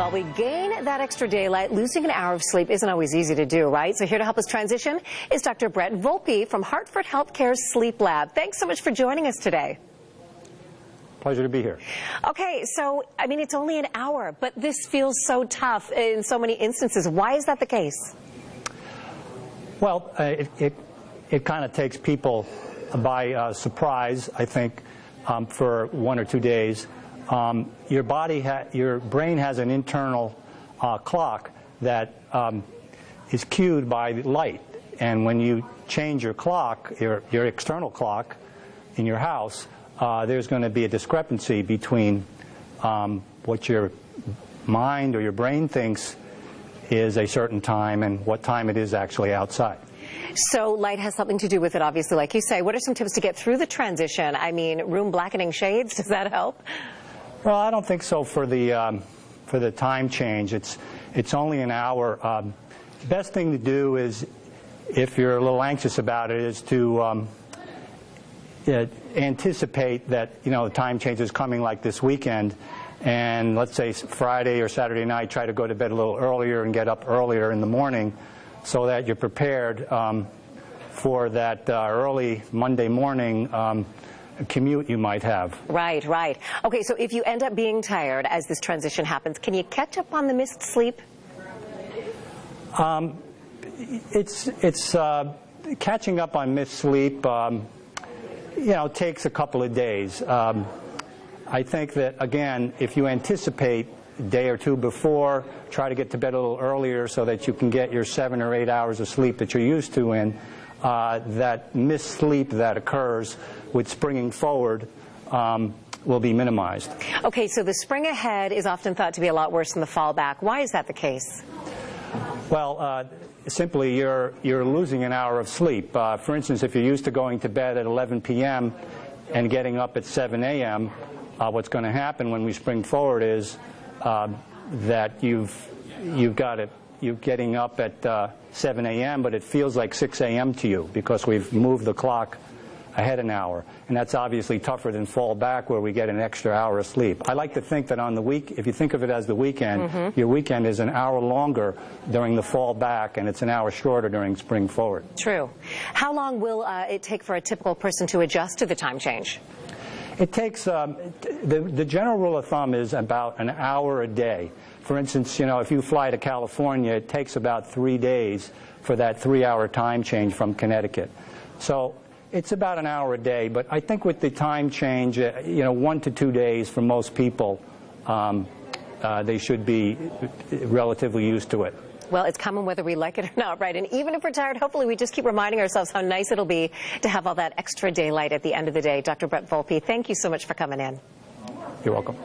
Well, we gain that extra daylight. Losing an hour of sleep isn't always easy to do, right? So here to help us transition is Dr. Brett Volpe from Hartford HealthCare Sleep Lab. Thanks so much for joining us today. Pleasure to be here. Okay, so, I mean, it's only an hour, but this feels so tough in so many instances. Why is that the case? Well, it kind of takes people by surprise, I think, for 1 or 2 days. Your brain has an internal clock that is cued by light, and when you change your clock, your external clock in your house, there's going to be a discrepancy between what your mind or your brain thinks is a certain time and what time it is actually outside. So light has something to do with it, obviously, like you say. What are some tips to get through the transition? I mean, room blackening shades, does that help? Well, I don't think so for the time change. It's only an hour. The best thing to do is, if you're a little anxious about it, is to anticipate that the time change is coming, like this weekend, and let's say Friday or Saturday night, try to go to bed a little earlier and get up earlier in the morning, so that you're prepared for that early Monday morning commute you might have. Right, right. Okay, so if you end up being tired as this transition happens, can you catch up on the missed sleep? It's catching up on missed sleep. Takes a couple of days. I think that, again, if you anticipate a day or two before, try to get to bed a little earlier so that you can get your 7 or 8 hours of sleep that you're used to in. That missed sleep that occurs with springing forward will be minimized. Okay, so the spring ahead is often thought to be a lot worse than the fall back. Why is that the case? Well, simply you're losing an hour of sleep. For instance, if you're used to going to bed at 11 p.m. and getting up at 7 a.m., what's going to happen when we spring forward is that you're getting up at 7 a.m., but it feels like 6 a.m. to you because we've moved the clock ahead an hour. And that's obviously tougher than fall back, where we get an extra hour of sleep. I like to think that on the week, if you think of it as the weekend, your weekend is an hour longer during the fall back, and it's an hour shorter during spring forward. True. How long will it take for a typical person to adjust to the time change? It takes, the general rule of thumb is about an hour a day. For instance, if you fly to California, it takes about 3 days for that 3-hour time change from Connecticut. So it's about an hour a day, but I think with the time change, 1 to 2 days for most people, they should be relatively used to it. Well, it's coming whether we like it or not, right? And even if we're tired, hopefully we just keep reminding ourselves how nice it'll be to have all that extra daylight at the end of the day. Dr. Brett Volpe, thank you so much for coming in. You're welcome.